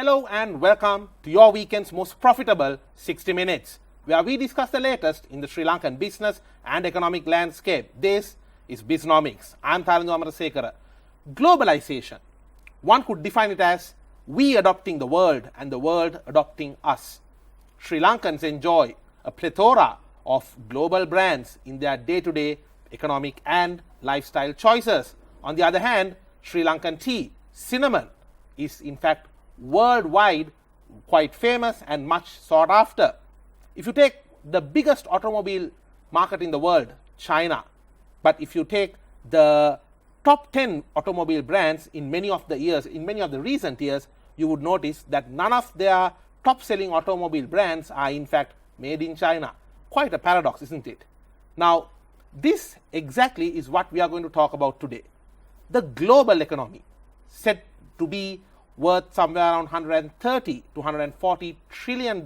Hello and welcome to your weekend's most profitable 60 Minutes, where we discuss the latest in the Sri Lankan business and economic landscape. This is Bisnomics. I'm Fernando. Globalization. One could define it as we adopting the world and the world adopting us. Sri Lankans enjoy a plethora of global brands in their day-to-day economic and lifestyle choices. On the other hand, Sri Lankan tea, cinnamon, is in fact worldwide quite famous and much sought after. If you take the biggest automobile market in the world, China, but if you take the top 10 automobile brands in many of the recent years, you would notice that none of their top selling automobile brands are in fact made in China. Quite a paradox, isn't it? Now, this exactly is what we are going to talk about today. The global economy, said to be worth somewhere around $130 to $140 trillion.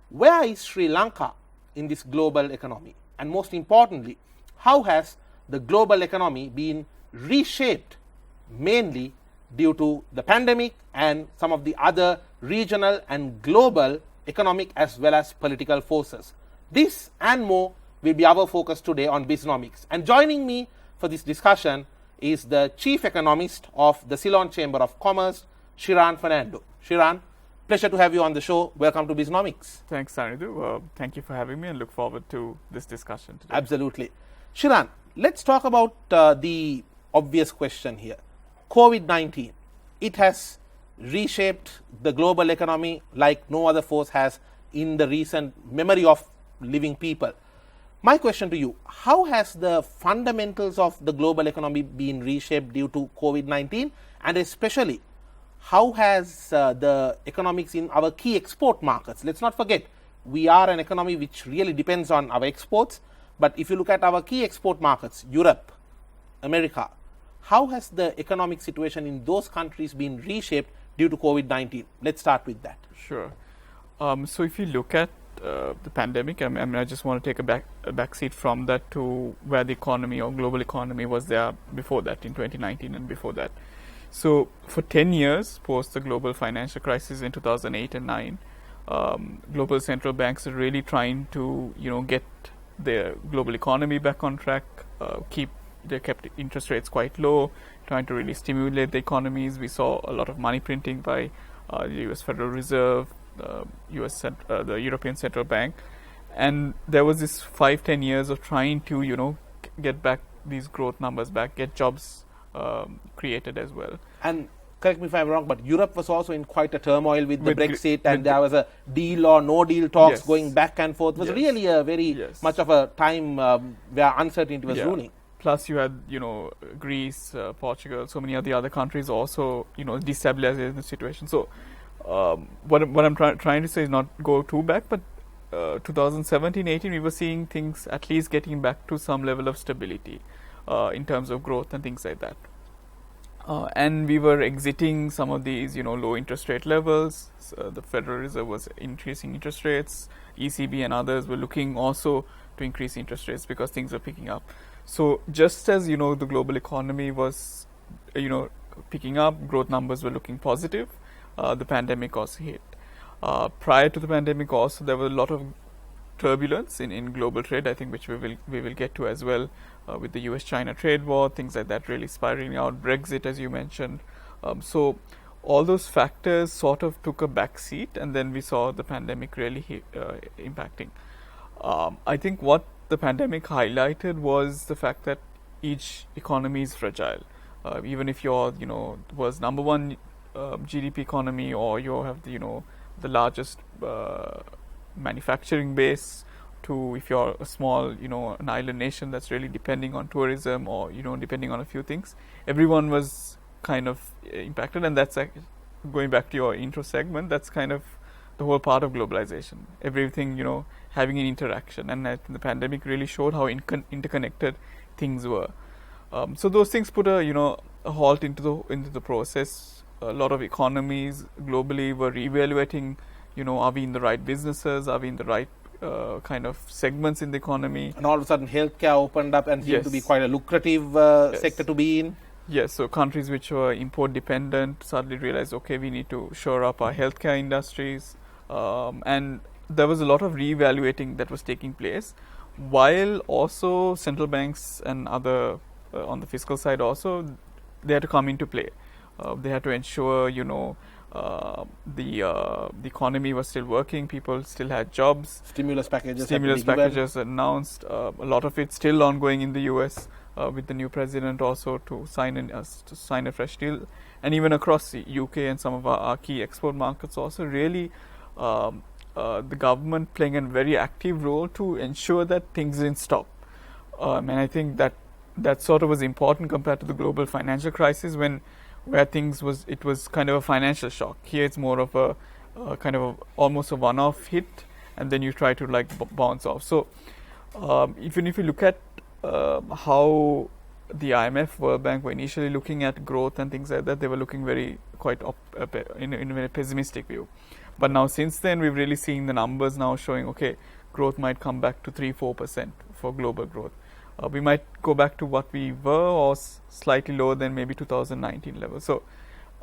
Where is Sri Lanka in this global economy? And most importantly, how has the global economy been reshaped mainly due to the pandemic and some of the other regional and global economic as well as political forces? This and more will be our focus today on Bisnomics. And joining me for this discussion is the Chief Economist of the Ceylon Chamber of Commerce, Shiran Fernando. Shiran, pleasure to have you on the show. Welcome to Bisnomics. Thanks, Fernando. Thank you for having me and look forward to this discussion today. Absolutely. Shiran, let's talk about the obvious question here. COVID-19. It has reshaped the global economy like no other force has in the recent memory of living people. My question to you, how has the fundamentals of the global economy been reshaped due to COVID-19, and especially how has the economics in our key export markets? Let's not forget, we are an economy which really depends on our exports, but if you look at our key export markets, Europe, America, how has the economic situation in those countries been reshaped due to COVID-19? Let's start with that. Sure. So if you look at the pandemic, I just want to take a back seat from that to where the economy or global economy was there before that in 2019 and before that. So for 10 years post the global financial crisis in 2008 and 9, global central banks are really trying to get their global economy back on track, they kept interest rates quite low, trying to really stimulate the economies. We saw a lot of money printing by the US Federal Reserve, the European Central Bank, and there was this 5-10 years of trying to get back these growth numbers back, get jobs created as well. And correct me if I'm wrong, but Europe was also in quite a turmoil with the Brexit, and there was a deal or no deal talks going back and forth. It was really a very much of a time where uncertainty was ruling. Plus you had Greece, Portugal, so many of the other countries also destabilizing the situation. So what I'm trying to say is not go too back, but 2017-18 we were seeing things at least getting back to some level of stability in terms of growth and things like that. And we were exiting some of these low interest rate levels. So the Federal Reserve was increasing interest rates. ECB and others were looking also to increase interest rates because things were picking up. So just as the global economy was picking up, growth numbers were looking positive. The pandemic also hit. Prior to the pandemic also there was a lot of turbulence in global trade, I think, which we will get to as well, with the US-China trade war, things like that really spiraling out, Brexit as you mentioned. So all those factors sort of took a back seat, and then we saw the pandemic really impacting. I think what the pandemic highlighted was the fact that each economy is fragile. Even if you're was number one GDP economy, or you have the largest manufacturing base, to if you're a small an island nation that's really depending on tourism or depending on a few things, everyone was kind of impacted. And that's going back to your intro segment, that's kind of the whole part of globalization, everything having an interaction, and I think the pandemic really showed how interconnected things were. So those things put a halt into the process. A lot of economies globally were reevaluating, are we in the right businesses, are we in the right kind of segments in the economy. And all of a sudden healthcare opened up and seemed to be quite a lucrative sector to be in. Yes, so countries which were import dependent suddenly realized, okay, we need to shore up our healthcare industries, and there was a lot of reevaluating that was taking place, while also central banks and other on the fiscal side also they had to come into play. They had to ensure, the economy was still working, people still had jobs. Stimulus packages Announced. A lot of it still ongoing in the U.S. With the new president also to sign a fresh deal, and even across the UK and some of our key export markets also really. The government playing a very active role to ensure that things didn't stop, and I think that sort of was important compared to the global financial crisis where it was kind of a financial shock. Here it's more of a kind of almost a one-off hit, and then you try to like bounce off. So even if you look at how the IMF, World Bank were initially looking at growth and things like that, they were looking in a very pessimistic view. But now since then, we've really seen the numbers now showing, okay, growth might come back to 3-4% for global growth. We might go back to what we were or slightly lower than maybe 2019 level. So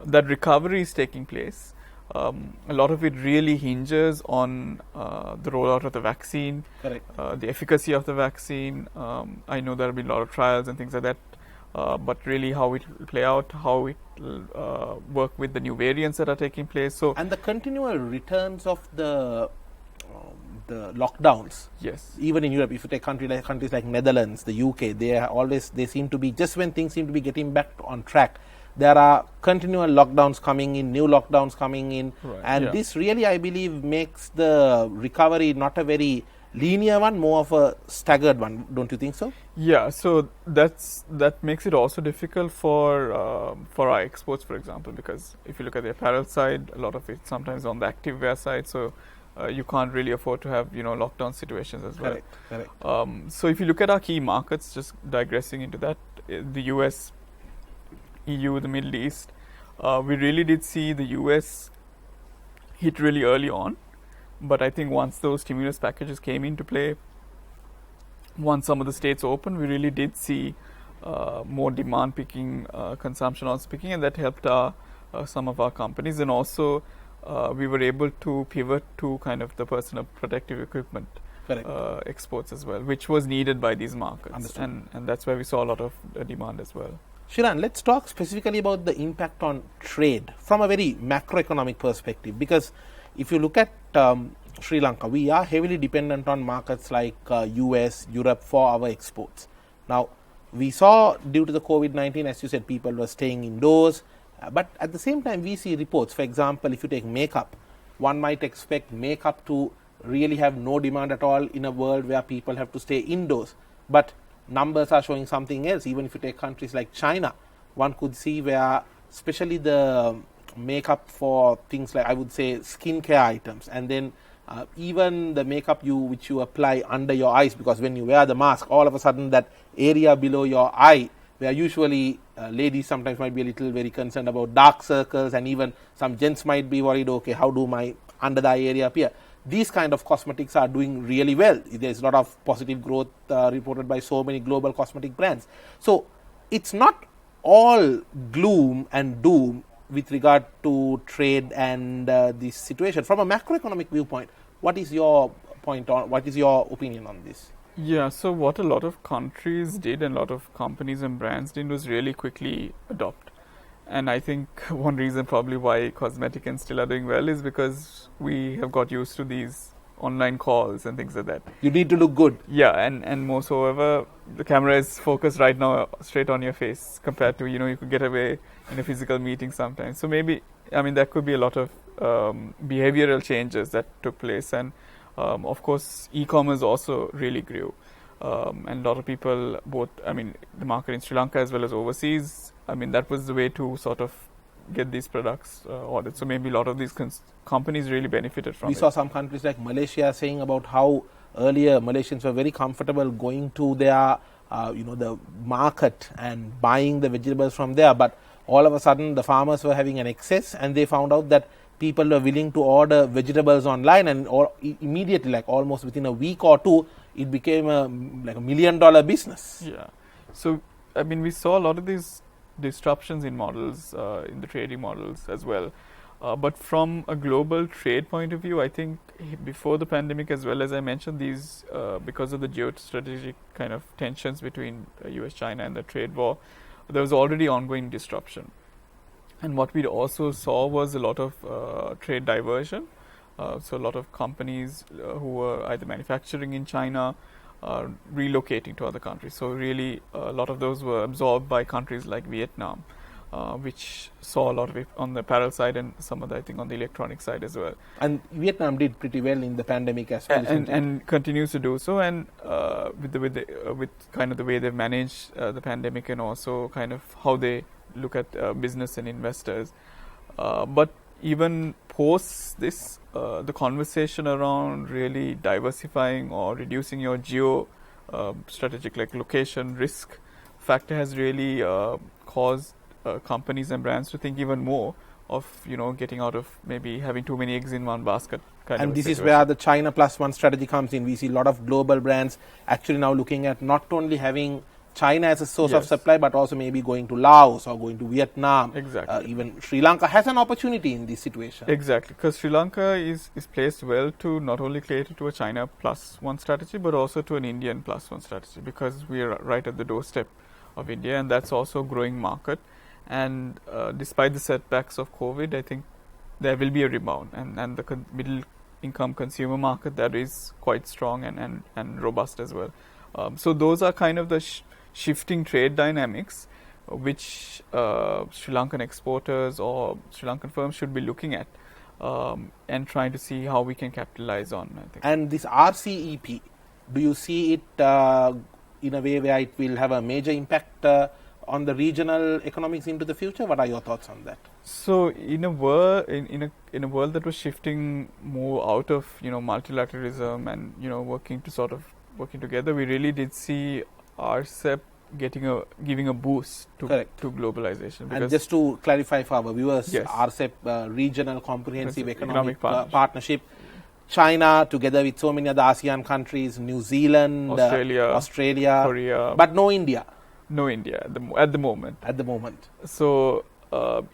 that recovery is taking place. A lot of it really hinges on the rollout of the vaccine, the efficacy of the vaccine. I know there have been a lot of trials and things like that, but really how it will play out, how it will work with the new variants that are taking place. So and the continual returns of the lockdowns. Yes. Even in Europe, if you take countries like Netherlands, the UK, they seem to be, just when things seem to be getting back on track, there are continual lockdowns coming in, new lockdowns coming in, and this really, I believe, makes the recovery not a very linear one, more of a staggered one. Don't you think so? Yeah, so that makes it also difficult for our exports, for example, because if you look at the apparel side, a lot of it sometimes on the activewear side, so you can't really afford to have lockdown situations as well. Correct. So if you look at our key markets, just digressing into that, the US, EU, the Middle East, we really did see the US hit really early on, but I think once those stimulus packages came into play, once some of the states opened, we really did see more demand picking, consumption also picking, and that helped some of our companies, and also we were able to pivot to kind of the personal protective equipment exports as well, which was needed by these markets. And that's where we saw a lot of demand as well. Shiran, let's talk specifically about the impact on trade from a very macroeconomic perspective, because if you look at Sri Lanka, we are heavily dependent on markets like US, Europe for our exports. Now, we saw due to the COVID-19, as you said, people were staying indoors, but at the same time, we see reports. For example, if you take makeup, one might expect makeup to really have no demand at all in a world where people have to stay indoors. But numbers are showing something else. Even if you take countries like China, one could see where especially the makeup for things like, I would say, skincare items, and then even the makeup which you apply under your eyes, because when you wear the mask, all of a sudden that area below your eye, where usually ladies sometimes might be a little very concerned about dark circles, and even some gents might be worried, okay, how do my under the eye area appear? These kind of cosmetics are doing really well. There's a lot of positive growth reported by so many global cosmetic brands. So it's not all gloom and doom with regard to trade and this situation. From a macroeconomic viewpoint, what is your opinion on this? Yeah, so what a lot of countries did and a lot of companies and brands did was really quickly adopt. And I think one reason probably why cosmeticals still are doing well is because we have got used to these online calls and things like that. You need to look good. Yeah, and more so ever, the camera is focused right now straight on your face compared to, you could get away in a physical meeting sometimes. So maybe, there could be a lot of behavioral changes that took place. And of course, e-commerce also really grew. And a lot of people, both, the market in Sri Lanka as well as overseas, that was the way to sort of get these products ordered. So maybe a lot of these companies really benefited from it. We saw some countries like Malaysia saying about how earlier Malaysians were very comfortable going to their, the market and buying the vegetables from there. But all of a sudden, the farmers were having an excess, and they found out that people were willing to order vegetables online, and immediately, like almost within a week or two, it became like $1 million business. Yeah. So, we saw a lot of these disruptions in models, in the trading models as well. But from a global trade point of view, I think before the pandemic, as well as I mentioned, these because of the geostrategic kind of tensions between US, China, and the trade war, there was already ongoing disruption. And what we also saw was a lot of trade diversion. So a lot of companies who were either manufacturing in China, relocating to other countries. So really, a lot of those were absorbed by countries like Vietnam, which saw a lot of it on the apparel side and some of the, I think, on the electronic side as well. And Vietnam did pretty well in the pandemic as well, and continues to do so. And with kind of the way they've managed the pandemic, and also kind of how they look at business and investors. But even post this, the conversation around really diversifying or reducing your strategic, like location risk factor, has really caused companies and brands to think even more of getting out of maybe having too many eggs in one basket. And this is where the China plus one strategy comes in. We see a lot of global brands actually now looking at not only having China as a source of supply, but also maybe going to Laos or going to Vietnam. Exactly. Even Sri Lanka has an opportunity in this situation. Exactly, because Sri Lanka is placed well to not only cater to a China plus one strategy, but also to an Indian plus one strategy, because we are right at the doorstep of India, and that's also a growing market. And despite the setbacks of COVID, I think there will be a rebound, and the middle income consumer market, that is quite strong and robust as well. So those are kind of the shifting trade dynamics which Sri Lankan exporters or Sri Lankan firms should be looking at and trying to see how we can capitalize on, I think. And this RCEP, do you see it in a way where it will have a major impact on the regional economics into the future? What are your thoughts on that? So in a world that was shifting more out of multilateralism and working together, we really did see RCEP giving a boost to globalization. And just to clarify for our viewers, RCEP, Regional Comprehensive Economic Partnership, China together with so many other ASEAN countries, New Zealand, Australia, Korea, but no India. No India at the moment. So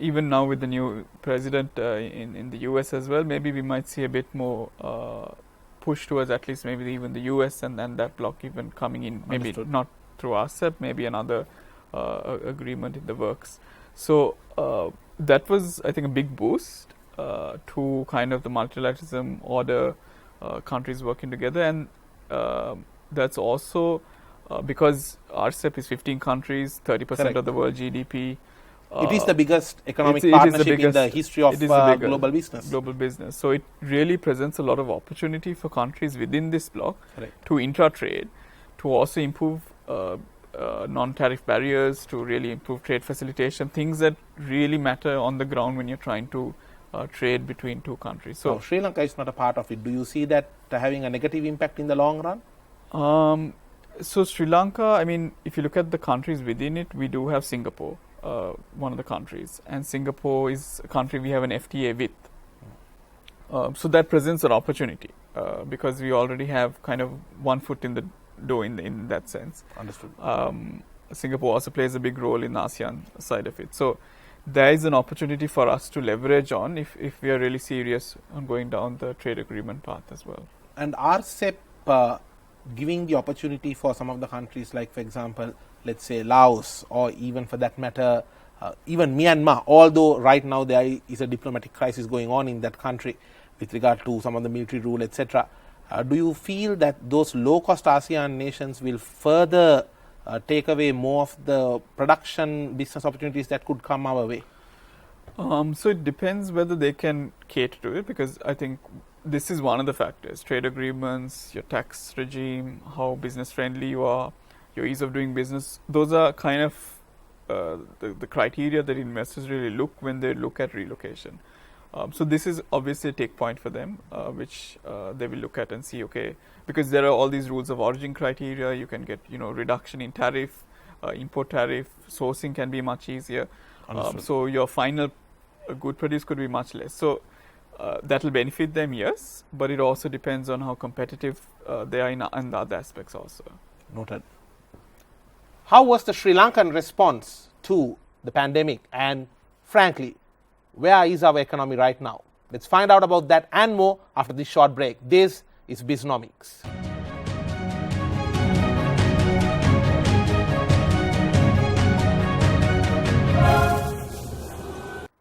even now with the new president in the US as well, maybe we might see a bit more push towards at least maybe even the US and that bloc even coming in. Maybe Understood. Not through RCEP, maybe another agreement in the works. So that was, I think, a big boost to kind of the multilateralism order, countries working together, and that's also because RCEP is 15 countries, 30% of the world GDP. It is the biggest economic partnership in the history of global business. So it really presents a lot of opportunity for countries within this bloc to intra-trade, to also improve non-tariff barriers, to really improve trade facilitation, things that really matter on the ground when you're trying to trade between two countries. So Sri Lanka is not a part of it. Do you see that having a negative impact in the long run? So Sri Lanka, I mean, if you look at the countries within it, we do have Singapore, one of the countries, and Singapore is a country we have an FTA with. So that presents an opportunity because we already have kind of one foot in the door in that sense. Understood. Singapore also plays a big role in the ASEAN side of it. So there is an opportunity for us to leverage on if we are really serious on going down the trade agreement path as well. And RCEP giving the opportunity for some of the countries, like, for example, let's say Laos, or even for that matter, even Myanmar, although right now there is a diplomatic crisis going on in that country with regard to some of the military rule, etc. Do you feel that those low-cost ASEAN nations will further take away more of the production business opportunities that could come our way? So it depends whether they can cater to it, because I think this is one of the factors. Trade agreements, your tax regime, how business friendly you are, your ease of doing business. Those are kind of the criteria that investors really look when they look at relocation. So this is obviously a take point for them, which they will look at and see, okay, because there are all these rules of origin criteria. You can get, reduction in tariff, import tariff, sourcing can be much easier. So your final good produce could be much less. So that will benefit them, yes, but it also depends on how competitive they are in the other aspects also. Noted. How was the Sri Lankan response to the pandemic, and frankly, where is our economy right now? Let's find out about that and more after this short break. This is Bisnomics.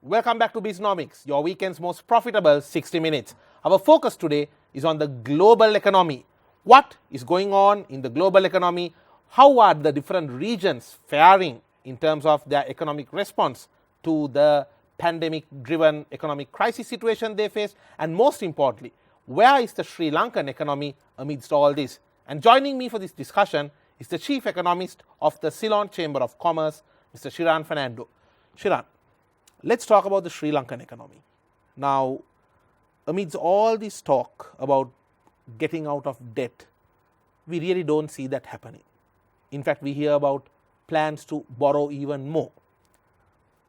Welcome back to Bisnomics, your weekend's most profitable 60 minutes. Our focus today is on the global economy. What is going on in the global economy? How are the different regions faring in terms of their economic response to the pandemic-driven economic crisis situation they face? And most importantly, where is the Sri Lankan economy amidst all this? And joining me for this discussion is the Chief Economist of the Ceylon Chamber of Commerce, Mr. Shiran Fernando. Shiran, let's talk about the Sri Lankan economy. Now, amidst all this talk about getting out of debt, we really don't see that happening. In fact, we hear about plans to borrow even more.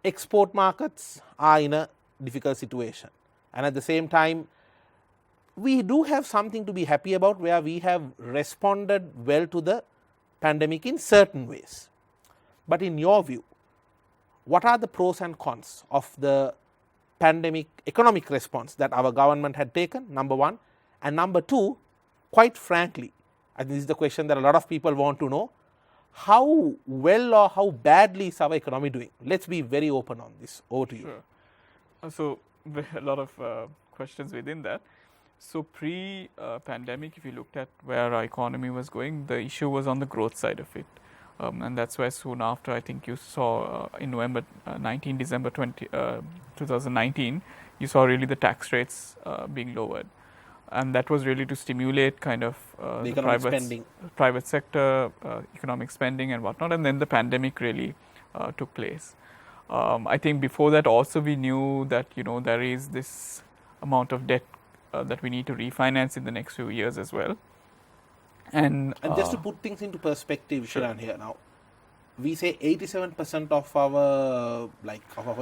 Export markets are in a difficult situation. And at the same time, we do have something to be happy about where we have responded well to the pandemic in certain ways. But in your view, what are the pros and cons of the pandemic economic response that our government had taken, number one? And number two, quite frankly, and this is the question that a lot of people want to know, how well or how badly is our economy doing? Let's be very open on this. Over to you. Sure. So, a lot of questions within that. So, pre-pandemic, if you looked at where our economy was going, the issue was on the growth side of it. And that's why soon after, I think you saw in December 2019, you saw really the tax rates being lowered. And that was really to stimulate kind of the private sector, economic spending and whatnot. And then the pandemic really took place. I think before that also we knew that, there is this amount of debt that we need to refinance in the next few years as well. And just to put things into perspective, Shiran, here now, we say 87% of our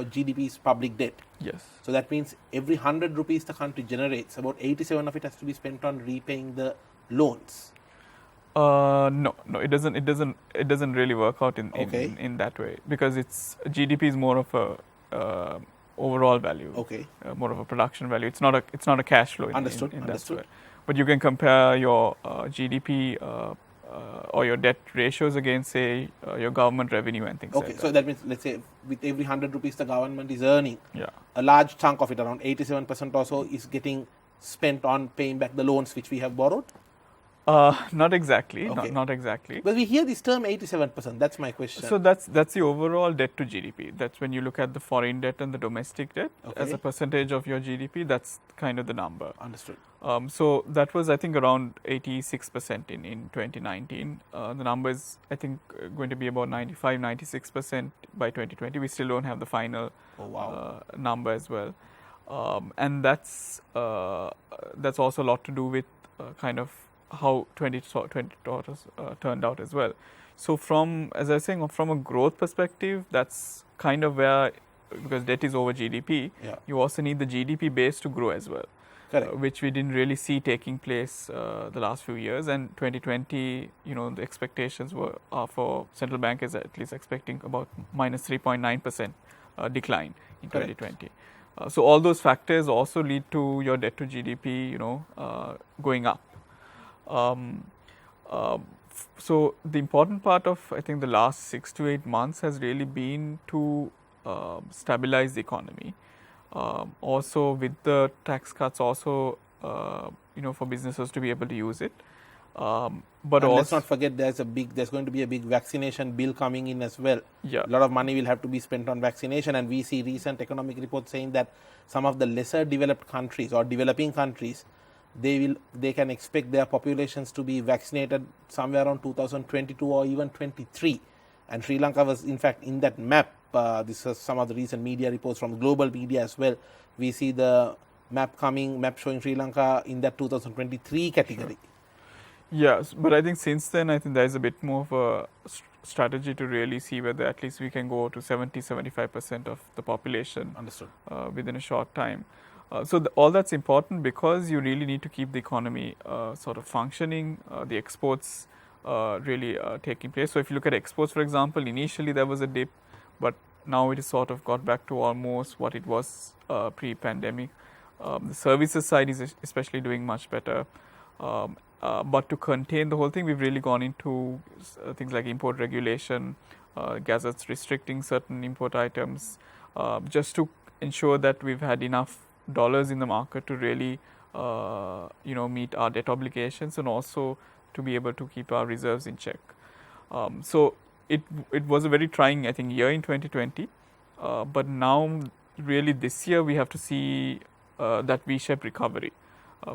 GDP is public debt. Yes. So that means every 100 rupees the country generates, about 87 of it has to be spent on repaying the loans. No, it doesn't. It doesn't really work out in that way, because GDP is more of a overall value. Okay. More of a production value. It's not a cash flow. Understood. That way. But you can compare your GDP or your debt ratios against, say, your government revenue and things like that. Okay, so that means, let's say, with every 100 rupees the government is earning, yeah, a large chunk of it, around 87% or so, is getting spent on paying back the loans which we have borrowed? Not exactly. Okay. Not exactly. But we hear this term 87%. That's my question. So that's the overall debt to GDP. That's when you look at the foreign debt and the domestic debt as a percentage of your GDP. That's kind of the number. Understood. So that was, I think, around 86% in 2019. The number is, I think, going to be about 95-96% by 2020. We still don't have the final number as well. And that's also a lot to do with kind of how 2020 turned out as well. So as I was saying, from a growth perspective, that's kind of where, because debt is over GDP, you also need the GDP base to grow as well. Which we didn't really see taking place the last few years. And 2020, the expectations are for central bank is at least expecting about minus 3.9% decline in 2020. So all those factors also lead to your debt to GDP, going up. So the important part of, I think, the last 6 to 8 months has really been to stabilize the economy. Also with the tax cuts, also for businesses to be able to use it. But and let's not forget there's going to be a big vaccination bill coming in as well. Yeah. A lot of money will have to be spent on vaccination, and we see recent economic reports saying that some of the lesser developed countries or developing countries, they can expect their populations to be vaccinated somewhere around 2022 or even 23. And Sri Lanka was in fact in that map. This is some of the recent media reports from global media as well. We see the map showing Sri Lanka in that 2023 category. Sure. Yes, but I think since then, I think there is a bit more of a strategy to really see whether at least we can go to 70-75% of the population. Understood. Within a short time. So all that's important because you really need to keep the economy sort of functioning, the exports really taking place. So if you look at exports, for example, initially there was a dip, but now it is sort of got back to almost what it was pre-pandemic. The services side is especially doing much better. But to contain the whole thing, we've really gone into things like import regulation, gazettes restricting certain import items, just to ensure that we've had enough dollars in the market to really, meet our debt obligations and also to be able to keep our reserves in check. So it was a very trying, I think, year in 2020. But now, really, this year we have to see that V-shaped recovery.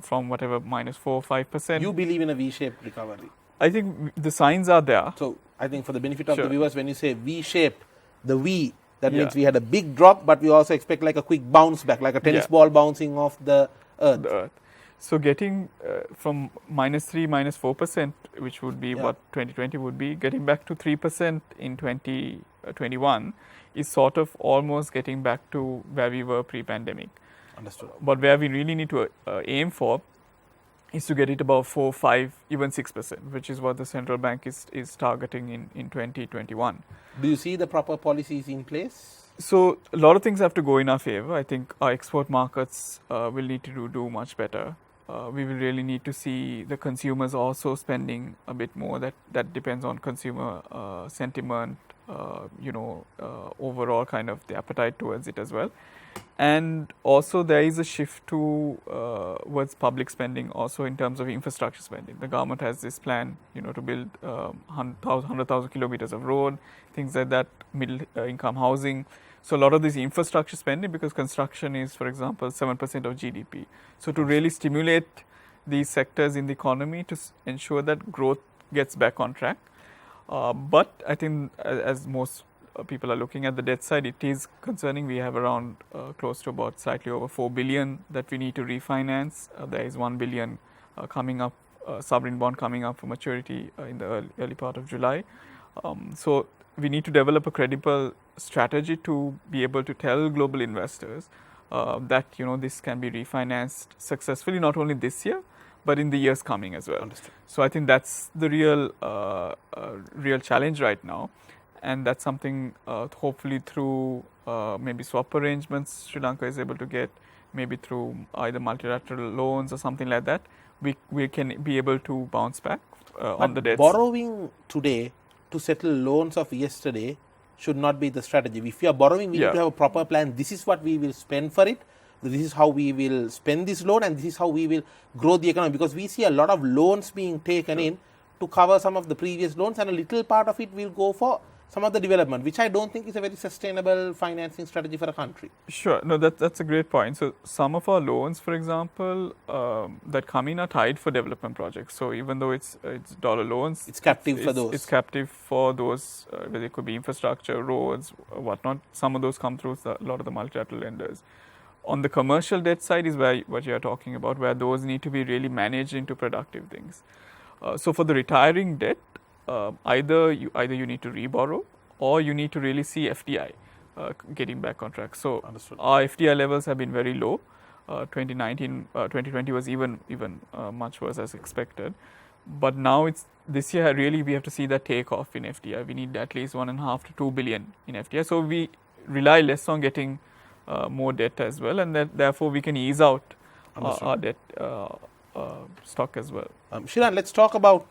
From whatever -4 or 5%. You believe in a V-shaped recovery? I think the signs are there. So I think for the benefit of Sure. the viewers, when you say V-shaped, the V, that means we had a big drop, but we also expect like a quick bounce back, like a tennis ball bouncing off the earth. So getting from -3, -4%, which would be what 2020 would be, getting back to 3% in 2021 is sort of almost getting back to where we were pre-pandemic. Understood. But where we really need to aim for is to get it above 4, 5, even 6%, which is what the central bank is targeting in 2021. Do you see the proper policies in place? So a lot of things have to go in our favor. I think our export markets will need to do much better. We will really need to see the consumers also spending a bit more. That depends on consumer sentiment, overall kind of the appetite towards it as well. And also there is a shift towards public spending also in terms of infrastructure spending. The government has this plan, to build 100,000 kilometers of road, things like that, middle income housing. So a lot of this infrastructure spending, because construction is, for example, 7% of GDP. So to really stimulate these sectors in the economy to ensure that growth gets back on track. But I think as most people are looking at the debt side, it is concerning. We have around close to about slightly over 4 billion that we need to refinance. There is 1 billion coming up, sovereign bond coming up for maturity in the early part of July. So we need to develop a credible strategy to be able to tell global investors that this can be refinanced successfully, not only this year, but in the years coming as well. Understood. So I think that's the real challenge right now. And that's something hopefully through maybe swap arrangements Sri Lanka is able to get, maybe through either multilateral loans or something like that, we can be able to bounce back on the debts. Borrowing today to settle loans of yesterday should not be the strategy. If you are borrowing, we need to have a proper plan. This is what we will spend for it. This is how we will spend this loan, and this is how we will grow the economy. Because we see a lot of loans being taken in to cover some of the previous loans, and a little part of it will go for some of the development, which I don't think is a very sustainable financing strategy for a country. Sure. No, that's a great point. So some of our loans, for example, that come in are tied for development projects. So even though it's dollar loans, it's captive for those. It's captive for those, whether it could be infrastructure, roads, whatnot. Some of those come through a lot of the multilateral lenders. On the commercial debt side is where what you are talking about, where those need to be really managed into productive things. So for the retiring debt, either you need to reborrow, or you need to really see FDI getting back on track. So Understood. Our FDI levels have been very low. 2020 was even much worse as expected. But now this year really we have to see that take off in FDI. We need at least 1.5 to 2 billion in FDI. So we rely less on getting more debt as well, and therefore we can ease out our debt stock as well. Shiran, let's talk about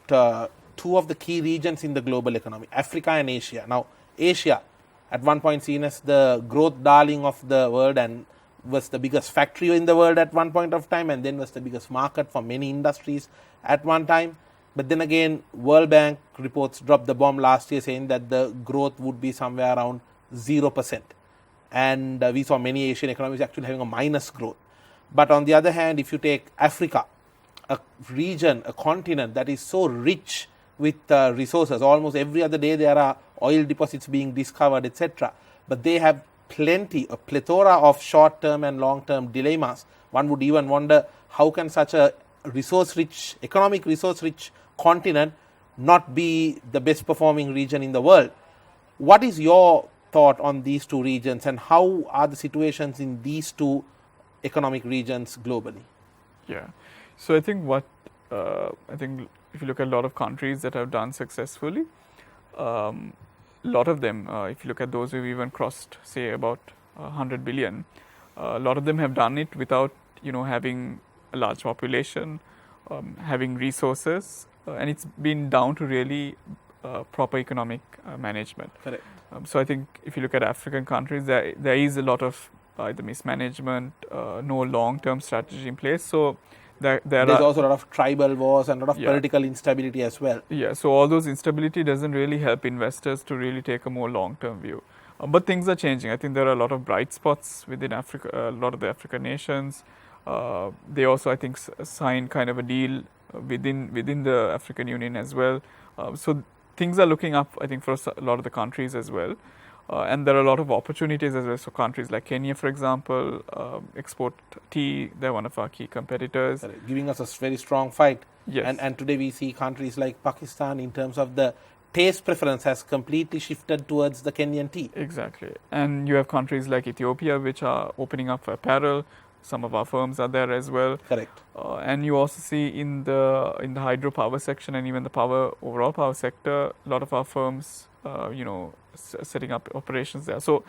two of the key regions in the global economy, Africa and Asia. Now, Asia, at one point seen as the growth darling of the world and was the biggest factory in the world at one point of time, and then was the biggest market for many industries at one time. But then again, World Bank reports dropped the bomb last year saying that the growth would be somewhere around 0%. And we saw many Asian economies actually having a minus growth. But on the other hand, if you take Africa, a region, a continent that is so rich with resources, almost every other day there are oil deposits being discovered, etc. But they have a plethora of short-term and long-term dilemmas. One would even wonder, how can such a economic resource-rich continent not be the best performing region in the world? What is your thought on these two regions, and how are the situations in these two economic regions globally? Yeah. So I think if you look at a lot of countries that have done successfully, lot of them, if you look at those who've even crossed, say, about 100 billion, a lot of them have done it without, having a large population, having resources, and it's been down to really proper economic management. Correct. So I think if you look at African countries, there is a lot of either mismanagement, no long-term strategy in place. So there's also a lot of tribal wars and a lot of Yeah. political instability as well. Yeah, so all those instability doesn't really help investors to really take a more long-term view. But things are changing. I think there are a lot of bright spots within Africa, a lot of the African nations. They also, I think, signed kind of a deal within the African Union as well. So things are looking up, I think, for a lot of the countries as well. And there are a lot of opportunities as well. So countries like Kenya, for example, export tea. They're one of our key competitors. Correct. Giving us a very strong fight. Yes. And today we see countries like Pakistan, in terms of the taste preference, has completely shifted towards the Kenyan tea. Exactly. And you have countries like Ethiopia, which are opening up for apparel. Some of our firms are there as well. Correct. And you also see in the hydropower section and even the overall power sector, a lot of our firms, setting up operations there. So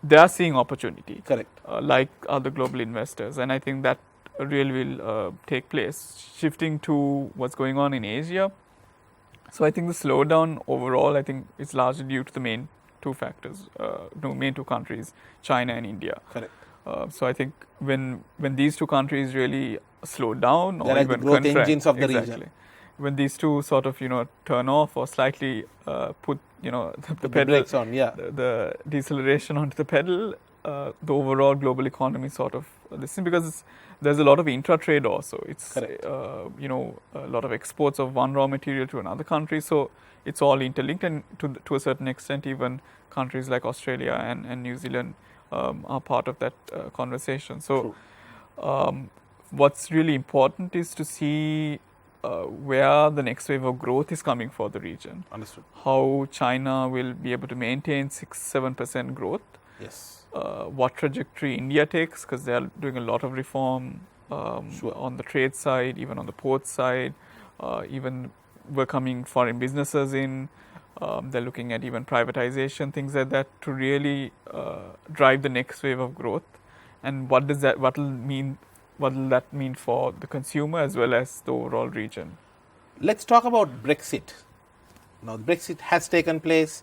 they are seeing opportunity. Correct. Like other global investors. And I think that really will take place. Shifting to what's going on in Asia. So I think the slowdown overall, I think, is largely due to the main two factors, main two countries, China and India. Correct. So I think when these two countries really slow down, They're or like even the growth contract, engines of the exactly. region. When these two sort of turn off or slightly put the pedal, brakes on, yeah. the deceleration onto the pedal, the overall global economy sort of listen, because there's a lot of intra-trade also. It's Correct. a lot of exports of one raw material to another country, so it's all interlinked, and to a certain extent, even countries like Australia and New Zealand are part of that conversation. So what's really important is to see where the next wave of growth is coming for the region. Understood. How China will be able to maintain 6-7% growth. Yes. What trajectory India takes, because they are doing a lot of reform on the trade side, even on the port side, even welcoming foreign businesses in. They're looking at even privatization, things like that, to really drive the next wave of growth. And what will that mean for the consumer as well as the overall region? Let's talk about Brexit. Now, Brexit has taken place.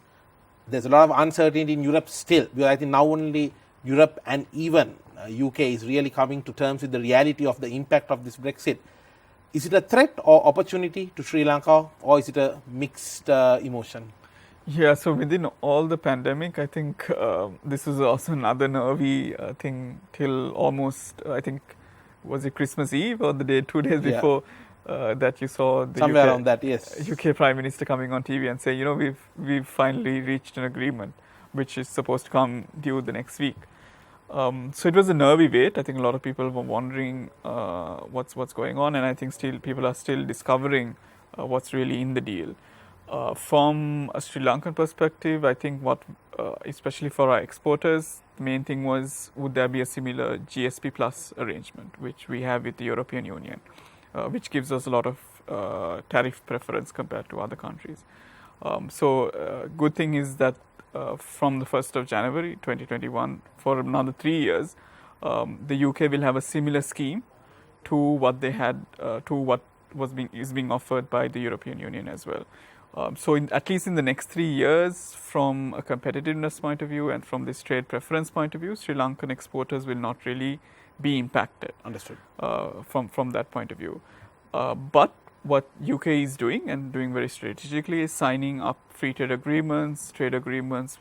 There's a lot of uncertainty in Europe still, because I think now only Europe and even UK is really coming to terms with the reality of the impact of this Brexit. Is it a threat or opportunity to Sri Lanka, or is it a mixed emotion? Yeah, so within all the pandemic, I think this was also another nervy thing till almost, I think, was it Christmas Eve or the day 2 days before that you saw the somewhere around that, yes. UK Prime Minister coming on TV and saying, we've finally reached an agreement, which is supposed to come due the next week. So it was a nervy wait. I think a lot of people were wondering what's going on, and I think people are still discovering what's really in the deal. From a Sri Lankan perspective, I think especially for our exporters, the main thing was, would there be a similar GSP plus arrangement, which we have with the European Union, which gives us a lot of tariff preference compared to other countries. So good thing is that from the 1st of January 2021, for another 3 years, the UK will have a similar scheme to what they had, to what is being offered by the European Union as well. So at least in the next 3 years, from a competitiveness point of view and from this trade preference point of view, Sri Lankan exporters will not really be impacted. Understood. From that point of view. But what UK is doing, and doing very strategically, is signing up free trade agreements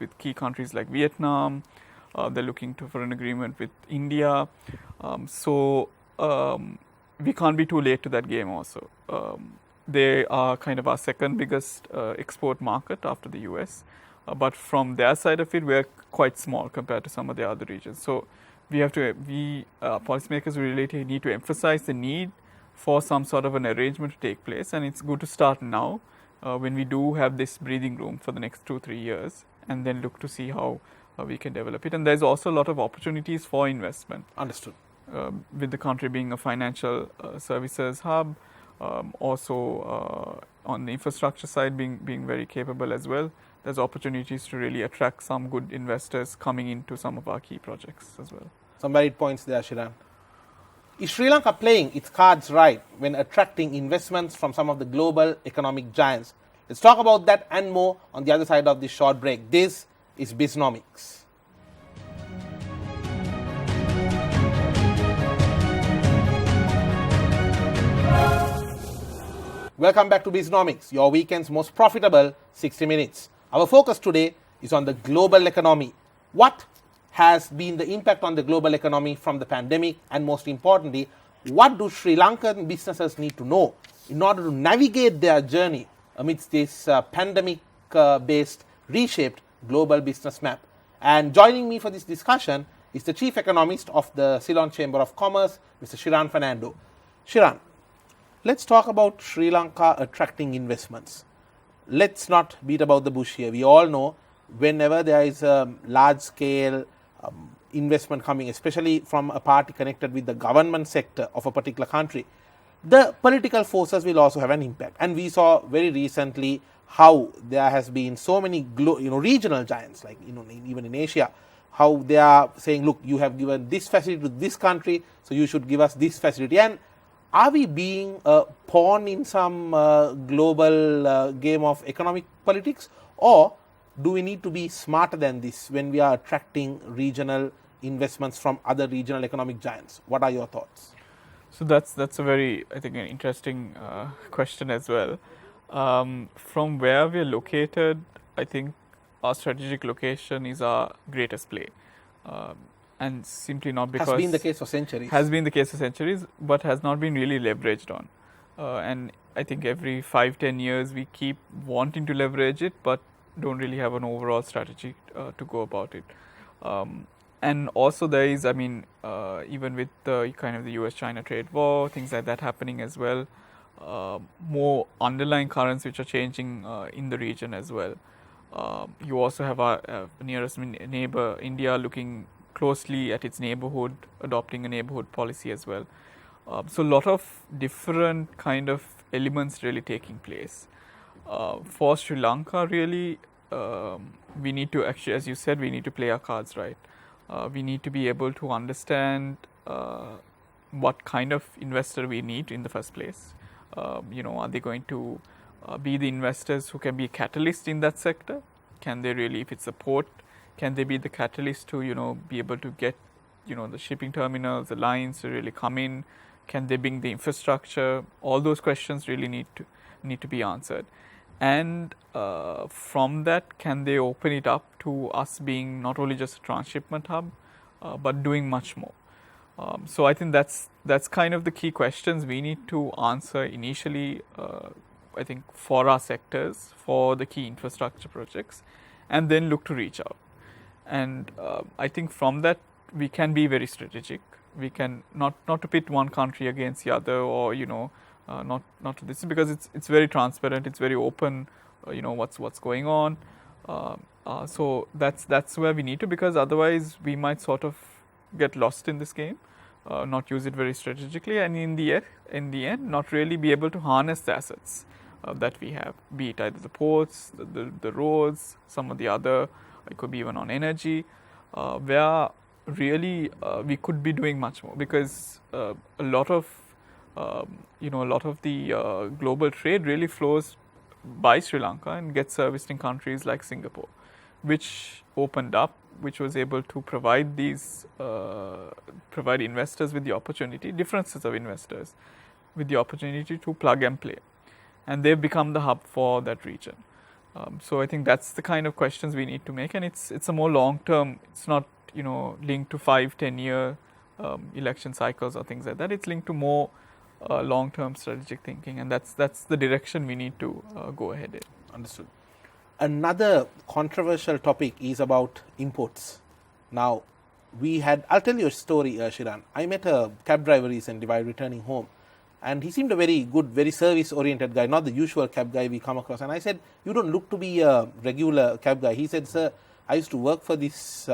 with key countries like Vietnam. They're looking for an agreement with India. So we can't be too late to that game also. They are kind of our second biggest export market after the US. But from their side of it, we're quite small compared to some of the other regions. So policymakers really need to emphasize the need for some sort of an arrangement to take place. And it's good to start now when we do have this breathing room for the next 2-3 years, and then look to see how we can develop it. And there's also a lot of opportunities for investment. Understood. With the country being a financial services hub, also on the infrastructure side being very capable as well. There's opportunities to really attract some good investors coming into some of our key projects as well. Some valid points there, Shiran. Is Sri Lanka playing its cards right when attracting investments from some of the global economic giants? Let's talk about that and more on the other side of this short break. This is Bisnomics. Welcome back to Bisnomics, your weekend's most profitable 60 minutes. Our focus today is on the global economy. What has been the impact on the global economy from the pandemic, and most importantly, what do Sri Lankan businesses need to know in order to navigate their journey amidst this pandemic-based reshaped global business map? And joining me for this discussion is the Chief Economist of the Ceylon Chamber of Commerce, Mr. Shiran Fernando. Shiran, let's talk about Sri Lanka attracting investments. Let's not beat about the bush here. We all know whenever there is a large-scale investment coming, especially from a party connected with the government sector of a particular country, the political forces will also have an impact. And we saw very recently how there has been so many regional giants, like even in Asia, how they are saying, look, you have given this facility to this country, so you should give us this facility. And are we being a pawn in some global game of economic politics, or do we need to be smarter than this when we are attracting regional investments from other regional economic giants? What are your thoughts? So that's a very, I think, an interesting question as well. From where we're located, I think our strategic location is our greatest play. And simply not because... Has been the case for centuries. Has been the case for centuries, but has not been really leveraged on. And I think every 5-10 years we keep wanting to leverage it, but don't really have an overall strategy to go about it. And also there is, even with the kind of the US-China trade war, things like that happening as well, more underlying currents which are changing in the region as well. You also have our nearest neighbor, India, looking closely at its neighborhood, adopting a neighborhood policy as well. So a lot of different kind of elements really taking place. For Sri Lanka, really, we need to actually, as you said, we need to play our cards right. We need to be able to understand what kind of investor we need in the first place. Are they going to be the investors who can be a catalyst in that sector? Can they really, if it's a port, can they be the catalyst to, be able to get, the shipping terminals, the lines to really come in? Can they bring the infrastructure? All those questions really need to be answered. And from that, can they open it up to us being not only just a transshipment hub, but doing much more? So I think that's kind of the key questions we need to answer initially, I think, for our sectors, for the key infrastructure projects, and then look to reach out. And I think from that, we can be very strategic. We can not to pit one country against the other, or not to this, because it's very transparent, it's very open. What's going on. So that's where we need to, because otherwise we might sort of get lost in this game, not use it very strategically, and in the end, not really be able to harness the assets that we have, be it either the ports, the roads, some of the other. It could be even on energy, where really we could be doing much more, because a lot of the global trade really flows by Sri Lanka and gets serviced in countries like Singapore, which opened up, which was able to provide investors with the opportunity, different sets of investors, with the opportunity to plug and play, and they've become the hub for that region. So I think that's the kind of questions we need to make, and it's a more long term. It's not linked to 5-10 year election cycles or things like that. It's linked to more long term strategic thinking, and that's the direction we need to go ahead in. Understood. Another controversial topic is about imports. Now, I'll tell you a story, Shiran. I met a cab driver recently while returning home, and he seemed a very good, very service-oriented guy, not the usual cab guy we come across. And I said, you don't look to be a regular cab guy. He said, sir, I used to work for this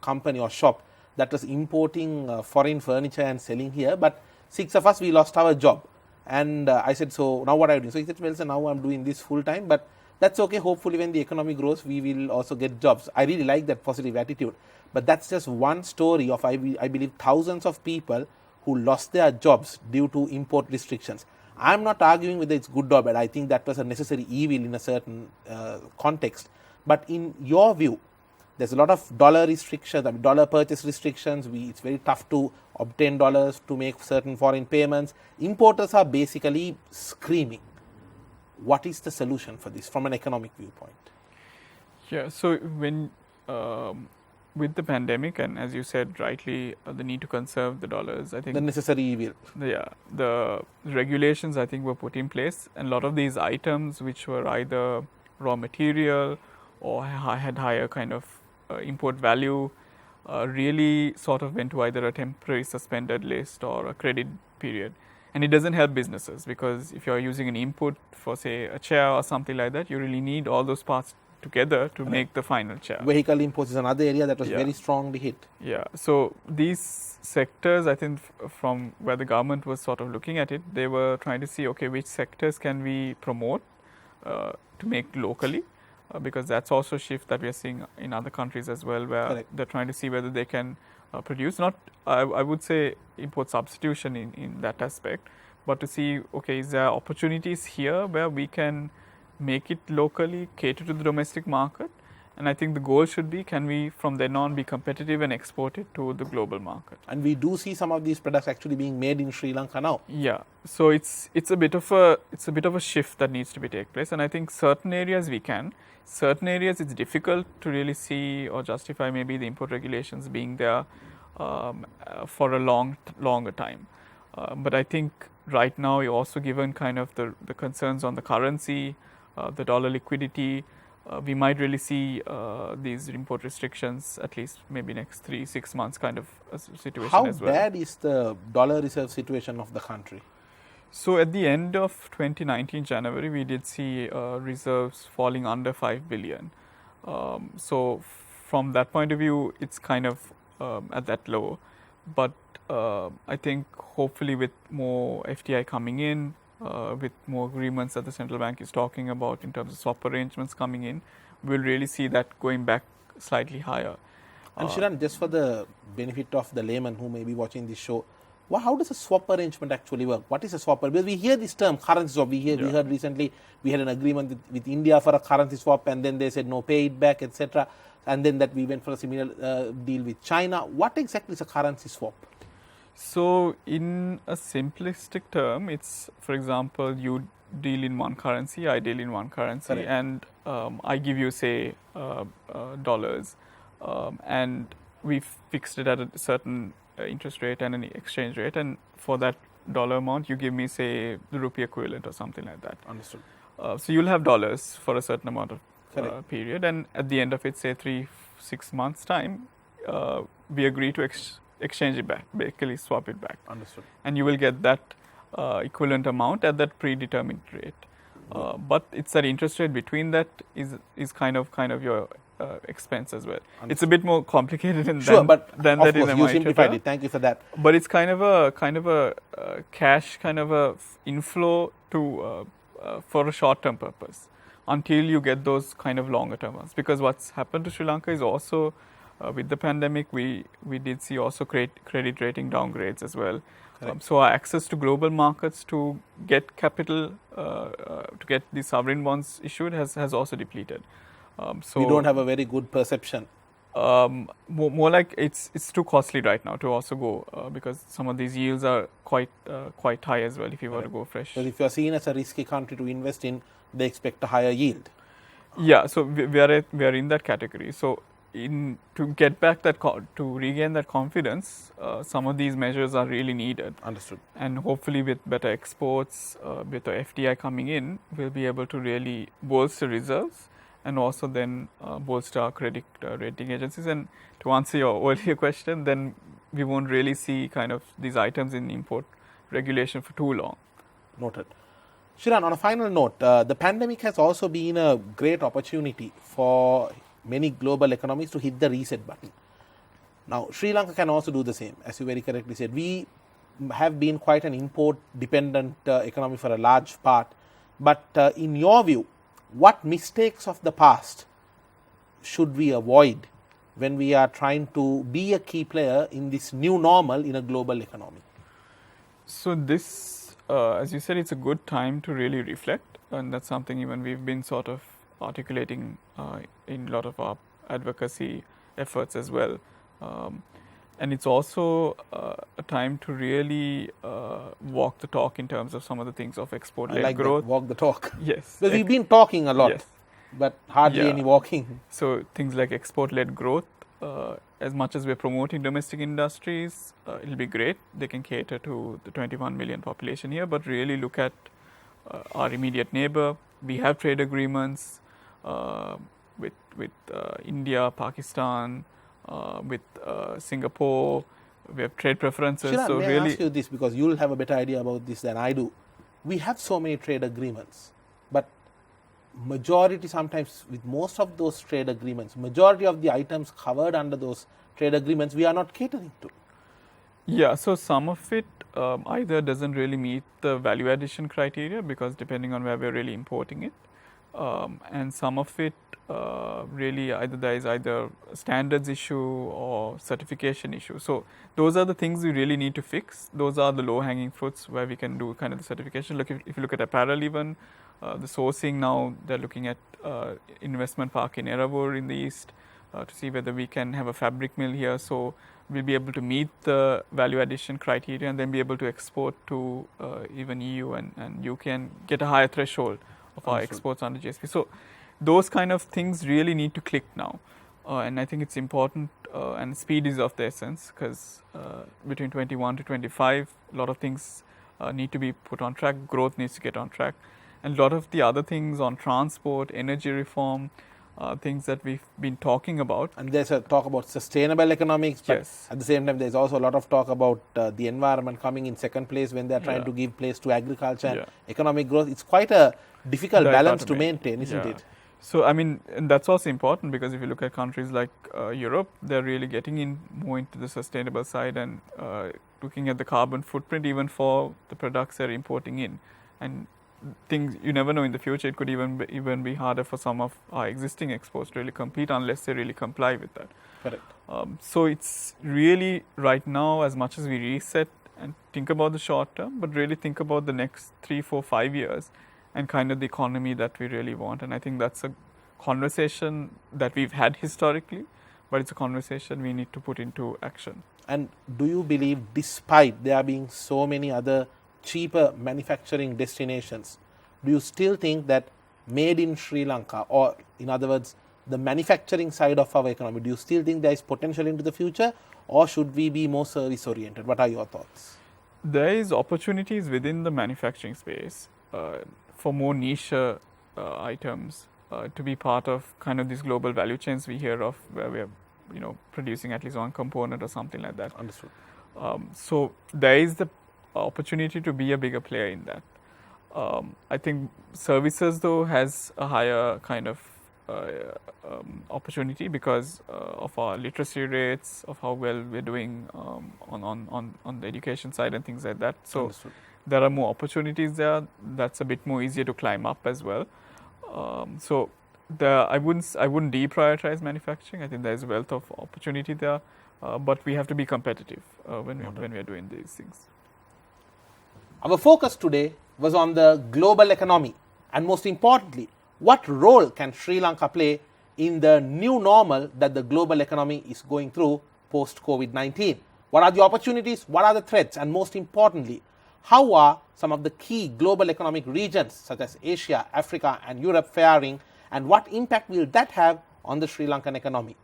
company or shop that was importing foreign furniture and selling here, but 6 of us, we lost our job. And I said, so now what are you doing? So he said, well, so now I'm doing this full time, but that's okay. Hopefully when the economy grows, we will also get jobs. I really like that positive attitude. But that's just one story of, I believe, thousands of people who lost their jobs due to import restrictions. I'm not arguing whether it's good or bad. I think that was a necessary evil in a certain context. But in your view, there's a lot of dollar restrictions, dollar purchase restrictions. It's very tough to obtain dollars to make certain foreign payments. Importers are basically screaming. What is the solution for this from an economic viewpoint? Yeah, so when with the pandemic, and as you said rightly, the need to conserve the dollars, I think the necessary evil. The regulations I think were put in place, and a lot of these items which were either raw material or had higher kind of import value really sort of went to either a temporary suspended list or a credit period. And it doesn't help businesses, because if you're using an input for, say, a chair or something like that, you really need all those parts together to make the final chair. Vehicle imports is another area that was very strongly hit. Yeah, so these sectors, I think from where the government was sort of looking at it, they were trying to see, okay, which sectors can we promote to make locally, because that's also a shift that we are seeing in other countries as well, where they're trying to see whether they can produce, not, I would say, import substitution in that aspect, but to see, okay, is there opportunities here where we can make it locally, cater to the domestic market? And I think the goal should be, can we from then on be competitive and export it to the global market? And we do see some of these products actually being made in Sri Lanka now. Yeah, so it's a bit of a shift that needs to be take place, and I think certain areas we can, certain areas it's difficult to really see or justify maybe the import regulations being there for a longer time. But I think right now, you're also given kind of the concerns on the currency, the dollar liquidity. We might really see these import restrictions at least maybe next 3-6 months kind of situation as well. How bad is the dollar reserve situation of the country? So at the end of 2019 January, we did see reserves falling under 5 billion. So from that point of view, it's kind of at that low. But I think hopefully with more FDI coming in, with more agreements that the central bank is talking about in terms of swap arrangements coming in, we'll really see that going back slightly higher. And Shiran, just for the benefit of the layman who may be watching this show, how does a swap arrangement actually work? What is a swap? Because we hear this term, currency swap. We heard recently, we had an agreement with India for a currency swap, and then they said, no, pay it back, etc. And then that we went for a similar deal with China. What exactly is a currency swap? So in a simplistic term, it's, for example, you deal in one currency, I deal in one currency, and I give you, say, dollars, and we fixed it at a certain interest rate and an exchange rate, and for that dollar amount, you give me, say, the rupee equivalent or something like that. Understood. So you'll have dollars for a certain amount of period, and at the end of it, say 3-6 months time, we agree to exchange it back, basically swap it back. Understood. And you will get that equivalent amount at that predetermined rate. But it's that interest rate between that is kind of your expense as well. Understood. It's a bit more complicated than that in a you simplified it. Thank you for that. But it's kind of a cash kind of a inflow to for a short-term purpose until you get those kind of longer-term ones. Because what's happened to Sri Lanka is also with the pandemic, we did see also credit rating downgrades as well. So our access to global markets to get capital, to get the sovereign bonds issued has also depleted. So we don't have a very good perception. More like it's too costly right now to also go because some of these yields are quite high as well if you were to go fresh. So if you are seen as a risky country to invest in, they expect a higher yield. Yeah, so we are in that category. So to get back to regain that confidence, some of these measures are really needed. Understood. And hopefully with better exports, with the FDI coming in, we'll be able to really bolster reserves and also then bolster our credit rating agencies. And to answer your earlier question, then we won't really see kind of these items in import regulation for too long. Noted. Shiran, on a final note, the pandemic has also been a great opportunity for many global economies to hit the reset button. Now, Sri Lanka can also do the same. As you very correctly said, we have been quite an import-dependent economy for a large part. But in your view, what mistakes of the past should we avoid when we are trying to be a key player in this new normal in a global economy? So this, as you said, it's a good time to really reflect, and that's something even we've been sort of articulating in a lot of our advocacy efforts as well. And it's also a time to really walk the talk in terms of some of the things of export-led growth. That, walk the talk. Yes. Because we've been talking a lot, yes. but hardly any walking. So things like export-led growth, as much as we're promoting domestic industries, it'll be great. They can cater to the 21 million population here, but really look at our immediate neighbor. We have trade agreements with India, Pakistan, with Singapore. We have trade preferences. Shiran, so may really I ask you this, because you'll have a better idea about this than I do. We have so many trade agreements, but majority, sometimes with most of those trade agreements, majority of the items covered under those trade agreements we are not catering to. Yeah, so some of it either doesn't really meet the value addition criteria, because depending on where we're really importing it, and some of it really either there is either a standards issue or certification issue. So those are the things we really need to fix. Those are the low-hanging fruits where we can do kind of the certification. Look, if you look at apparel even, the sourcing now, they're looking at investment park in Eravur in the east to see whether we can have a fabric mill here. So we'll be able to meet the value addition criteria and then be able to export to even EU and UK and get a higher threshold of our exports under GSP. So those kind of things really need to click now. And I think it's important, and speed is of the essence, because between 21 to 25, a lot of things need to be put on track. Growth needs to get on track. And a lot of the other things on transport, energy reform, things that we've been talking about. And there's a talk about sustainable economics, but yes. at the same time there's also a lot of talk about the environment coming in second place when they're trying to give place to agriculture and economic growth. It's quite a difficult balance to maintain, isn't it? So, I mean, and that's also important, because if you look at countries like Europe, they're really getting in more into the sustainable side and looking at the carbon footprint even for the products they're importing in. And things, you never know, in the future it could even be harder for some of our existing exports to really compete unless they really comply with that. Correct. So it's really right now, as much as we reset and think about the short term, but really think about the next 3, 4, 5 years and kind of the economy that we really want. And I think that's a conversation that we've had historically, but it's a conversation we need to put into action. And do you believe, despite there being so many other cheaper manufacturing destinations, do you still think that made in Sri Lanka, or in other words, the manufacturing side of our economy, do you still think there is potential into the future, or should we be more service oriented? What are your thoughts? There is opportunities within the manufacturing space for more niche items to be part of kind of these global value chains we hear of, where we are, producing at least one component or something like that. Understood. So there is the opportunity to be a bigger player in that. I think services, though, has a higher kind of opportunity because of our literacy rates, of how well we're doing on the education side and things like that. So Understood. There are more opportunities there. That's a bit more easier to climb up as well. So I wouldn't deprioritize manufacturing. I think there's a wealth of opportunity there, but we have to be competitive when we are doing these things. Our focus today was on the global economy, and most importantly, what role can Sri Lanka play in the new normal that the global economy is going through post-COVID-19? What are the opportunities? What are the threats? And most importantly, how are some of the key global economic regions such as Asia, Africa and Europe faring, and what impact will that have on the Sri Lankan economy?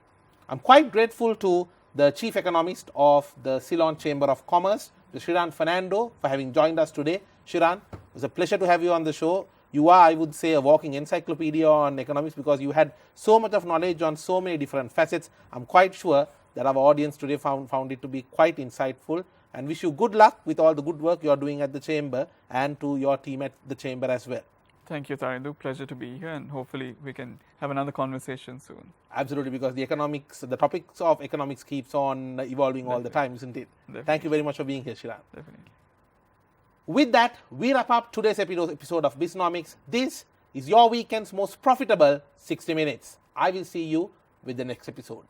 I'm quite grateful to the Chief Economist of the Ceylon Chamber of Commerce, Shiran Fernando, for having joined us today. Shiran, it was a pleasure to have you on the show. You are, I would say, a walking encyclopedia on economics because you had so much of knowledge on so many different facets. I'm quite sure that our audience today found it to be quite insightful, and wish you good luck with all the good work you're doing at the Chamber and to your team at the Chamber as well. Thank you, Tharindu. Pleasure to be here, and hopefully we can have another conversation soon. Absolutely, because the topics of economics keeps on evolving all the time, isn't it? Definitely. Thank you very much for being here, Shiran. Definitely. With that, we wrap up today's episode of Bisnomics. This is your weekend's most profitable 60 minutes. I will see you with the next episode.